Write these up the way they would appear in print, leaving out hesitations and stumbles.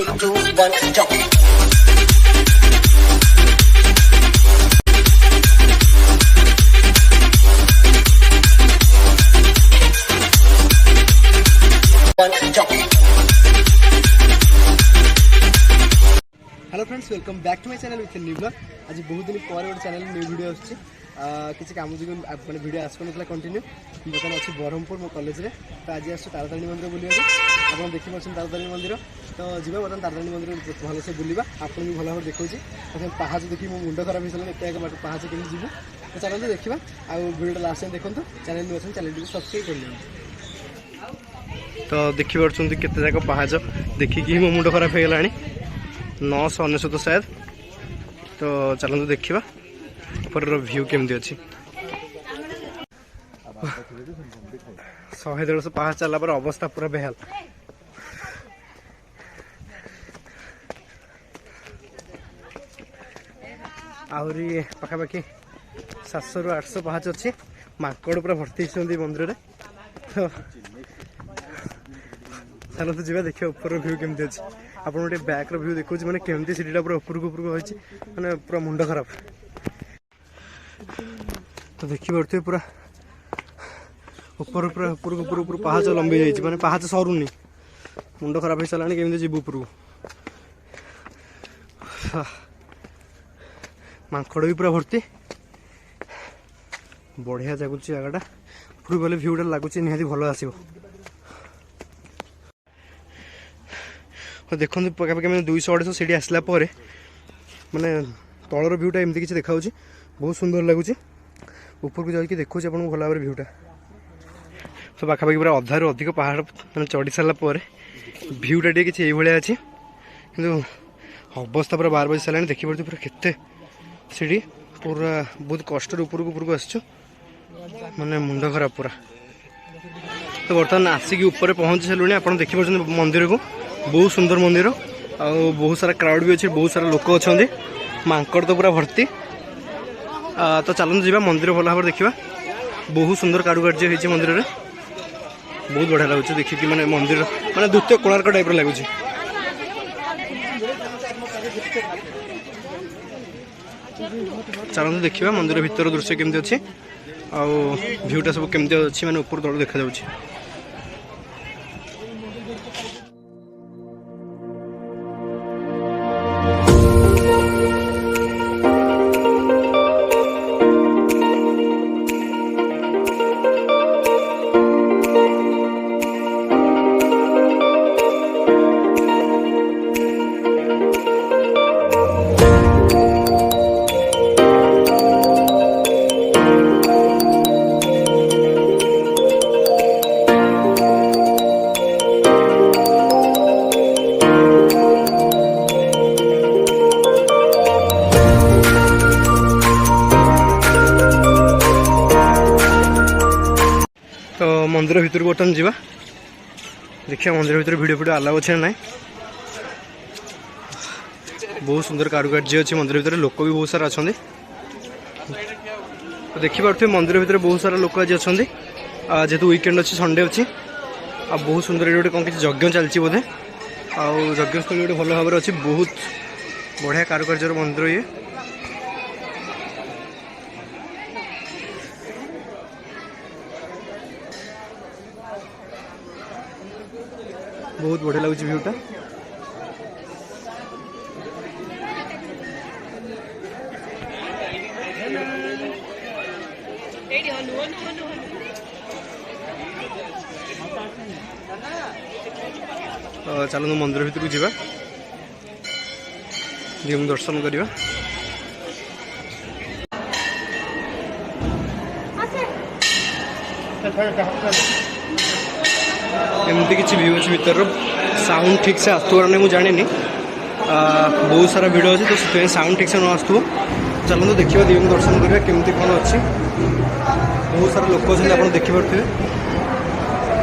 2, 1, jump. Hello friends, welcome back to my channel with new blog. आज बहुत दिन पर गोटे चैनल न्यू वीडियो आसी किसी कम जो मैंने वीडियो आसपार कंटिन्यू बर्तमान अच्छी ब्रह्मपुर मो कॉलेज रे। तो आज आस तारातारिणी मंदिर बुलिया आप देखिए तारातारिणी मंदिर। तो जी बर्तमान तारातारिणी मंदिर भल से बुलवा आप भी भल भाव देखा पहाच देखिए मो मुंड खराब हो एत पहाच कमी जीव। तो चलते देखा वीडियो लास्ट टाइम देखो चैनल न्यू अच्छे चैनल सब्सक्राइब कर लिया। तो देखिए केते जाक पहाच देखिकी मो मुंड खराब हो गला 999 शायद। तो चलते देखा ऊपर व्यू केमती अच्छी 100-150 पहाड़ चला पर अवस्था पूरा बेहाल। आहरी पाखापाखि 700-800 पहाच अच्छी माकड़ पूरा भर्ती मंदिर में। तो चलते जी देखिए ऊपर व्यू केमती अच्छी। आप गोटे बैक व्यू देखा मैंने केमती सीढ़ीटा पूरा उपरको होती मैंने पूरा मुंड खराब। तो देखिए पूरा ऊपर पूरा ऊपर पहाच लंबी जाइए मैंने पहाच सरुनी मुंड खराब हो सारा केमती जीव उपरको। मांकड़ भी पूरा भर्ती बढ़िया लगुच जगटा ऊपर गले भ्यूटा लगुच निहाती भल आसो। देखो पकापाखि मैंने 200-250 सीढ़ी आसला मैंने तलर भ्यूटा एमती किसी देखा बहुत सुंदर लगुच। ऊपर को जाकि देखो आपको भल भाव भ्यूटा। तो पाखापाखि पूरा अधारू अधिक पहाड़ मैंने चढ़ी सारा भ्यूटा टे कि अच्छी कि अवस्था पूरा 12 बजे सारा देखी पड़ती पूरा केते सीढ़ी पूरा बहुत कष्ट उपरको आसचु मैंने मुंड खराब पूरा। तो बर्तमान आसिक ऊपर पहुँची सारे आप देखिए मंदिर को बहुत सुंदर मंदिर आ बहुत सारा क्राउड भी अच्छे बहुत सारा लोक अच्छा मांकड़ तो पूरा भर्ती। तो चलते जी मंदिर भल भाव देखा बहुत सुंदर कारुकार्य होती मंदिर में बहुत बढ़िया लगुच देखिए मैंने मंदिर मैंने द्वितीय कोणार्क टाइप लगुच। चलते देखा मंदिर भीतर दृश्य केमती अच्छी आ भ्यूटा सब केमती अच्छी मैंने ऊपर तल देखा जाउछि। तो मंदिर भीतर बर्तमान जावा देखिए मंदिर भीतर वीडियो आलाउ अच्छे ना। बहुत सुंदर कारुकार्य अच्छी मंदिर भीतर लोक भी बहुत सारा अच्छा। तो देखिए मंदिर भीतर बहुत सारा लोक आज अच्छा जेहेतु वीकेंड अच्छी संडे अच्छी आ बहुत सुंदर गोटे कौन किसी यज्ञ चलती बोधे आज्ञस्थल गोटे भल भाव अच्छी बहुत बढ़िया कारुकार्यर मंदिर ये। बहुत बढ़िया लगुच भ्यूटा। चलो मंदिर भीतर जावा देव दर्शन करवा। एमती किसी व्यू अच्छे भीतर साउंड ठीक से आसुरा नहीं मुझे जानी बहुत सारा भिड़ अच्छे तो से साउंड ठीक से न आसो। चलते देखा देवी दर्शन करवा केमती कौन अच्छी बहुत सारा लोक अच्छे आप देखिपे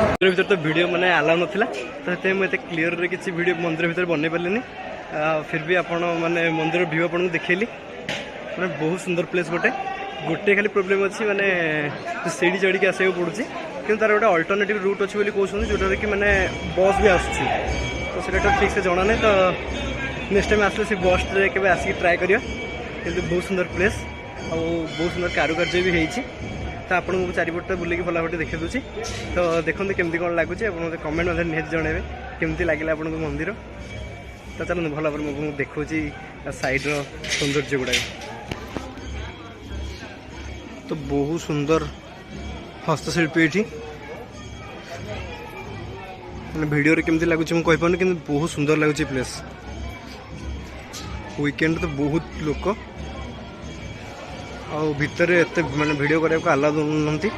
मंदिर भीतर। तो वीडियो मैंने आलाउ नाला तो मुझे क्लीयर किसी वीडियो मंदिर भीतर बनई पारे फिर भी आपण मैंने मंदिर व्यू आपको देखली मैंने बहुत सुंदर प्लेस गोटे खाली प्रोब्लेम अच्छी मैंने सीढ़ी चढ़ी आसो पड़ू कि तार गोटे अल्टरनेटिव रूट अच्छी कहते जोटा कि मैंने बस भी आस तो तो ସେଇଟା ଠିକ୍ ସେ ଜଣା ନାହିଁ। ତ ନେକ୍ସଟ ଟାଇମ୍ ଆସିଲେ ସେ ବସ୍ରେ କେବେ ଆସିକି ଟ୍ରାଏ କରିବା। କିନ୍ତୁ ବହୁତ ସୁନ୍ଦର ପ୍ଲେସ୍ ଆଉ ବହୁତ ସୁନ୍ଦର କାରୁକାର୍ଯ୍ୟ ବି ହେଇଛି। ତ ଆପଣଙ୍କୁ ଚାରିପଟେ ବୁଲିକି ଭଲ ଭାବରେ ଦେଖାଇ ଦେଉଛି। ତ ଦେଖନ୍ତୁ କେମିତି କ'ଣ ଲାଗୁଛି, ଆପଣ ମୋତେ କମେଣ୍ଟ ମଧ୍ୟ ନିହାତି ଜଣାଇବେ କେମିତି ଲାଗିଲା ଆପଣଙ୍କୁ ମନ୍ଦିର। ତ ଚାଲନ୍ତୁ ଭଲ ଭାବରେ ମୁଁ ଆପଣଙ୍କୁ ଦେଖାଉଛି ସାଇଡ଼୍ର ସୌନ୍ଦର୍ଯ୍ୟ ଗୁଡ଼ାକ। ତ ବହୁତ ସୁନ୍ଦର ହସ୍ତଶିଳ୍ପୀ ଏଠି, ମାନେ ଭିଡ଼ିଓରେ କେମିତି ଲାଗୁଛି ମୁଁ କହିପାରୁନି, କିନ୍ତୁ ବହୁତ ସୁନ୍ଦର ଲାଗୁଛି ପ୍ଲେସ୍। ୱିକେଣ୍ଡରେ ତ ବହୁତ ଲୋକ, ଆଉ ଭିତରେ ଏତେ ମାନେ ଭିଡ଼ିଓ କରିବାକୁ ଆଲାଉ ଦେଉନାହାନ୍ତି।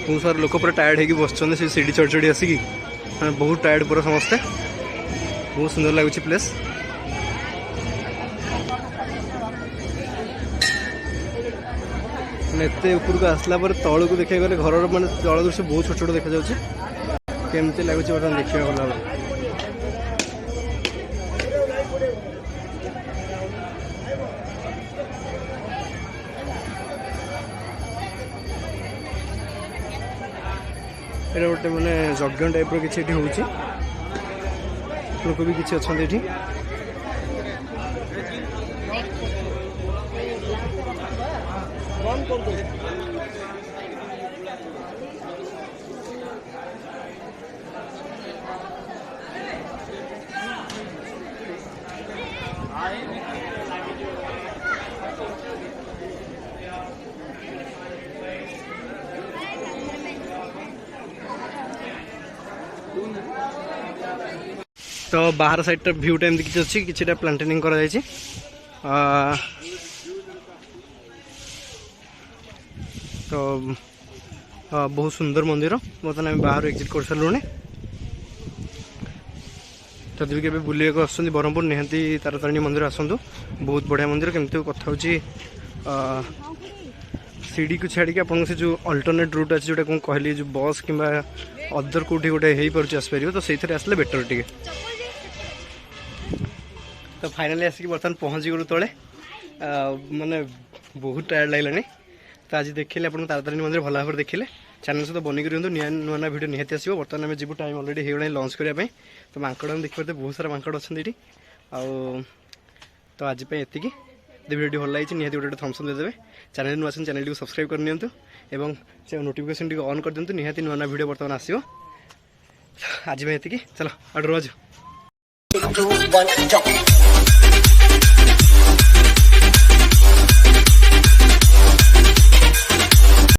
ବହୁତ ସାରା ଲୋକ ପୁରା ଟାୟାର୍ଡ଼ ହେଇକି ବସିଛନ୍ତି ସେ ସିଡ଼ି ଚଢ଼ି ଚଢ଼ି ଆସିକି, ମାନେ ବହୁତ ଟାୟାର୍ଡ଼ ପୁରା ସମସ୍ତେ। ବହୁତ ସୁନ୍ଦର ଲାଗୁଛି ପ୍ଲେସ୍। ମାନେ ଏତେ ଉପରକୁ ଆସିଲା ପରେ ତଳକୁ ଦେଖିବାକୁ ଗଲେ ଘରର ମାନେ ତଳ ଦୃଶ୍ୟ ବହୁତ ଛୋଟ ଛୋଟ ଦେଖାଯାଉଛି। କେମିତି ଲାଗୁଛି ବର୍ତ୍ତମାନ ଦେଖିବା ଭଲ ଭାବରେ। ଏଇଟା ଗୋଟେ ମାନେ ଯଜ୍ଞ ଟାଇପ୍ର କିଛି ଏଠି ହେଉଛି, ଲୋକ ବି କିଛି ଅଛନ୍ତି ଏଠି। तो बाहर साइड भ्यूटा एमती किसी अच्छी कि प्लांटेनिंग करा जायछि। तो बहुत सुंदर मंदिर बर्तमान आम बाहर एक्जिट कर सारूँ। जदि भी केबे बुलिया आसुँच ब्रह्मपुर निहाती तारातारिणी मंदिर आसतु, बहुत बढ़िया मंदिर। केमती कथा हो सीढ़ी को छाड़ी आपन से जो अल्टरनेट रूट अच्छे जोटा कौन कहली जो बस कि अदर कौटी गोटे हो पार आसपार, तो से आसले बेटर टे। तो फाइनाली आसिक बर्तमान पहुँची गलु तले, माने बहुत टायर्ड लगलानी। तो आज देखिले आपन तारातारिणी मंदिर भल भाव देखिले। चैनल सहित बनिक रुहतु, नुआ नुआ भिडियो निहाती आसो। बर्तमान आम जीव टाइम अलरेडी होगा लंच करने। तो मांकड़ देखिए बहुत सारा मांकड़ अच्छा ये। तो आज एतिकी भिडियो भल लगी निहाती गोटे थम्स अप देदेवे। चैनल नुआ चैनल को सब्सक्राइब कर नियंतु एवं नोटिफिकेशन टी ऑन कर दियंतु। निहाती नुआ नुआ भिडियो बर्तमान आसियो। आज एतिकी, चलो आडू रोज।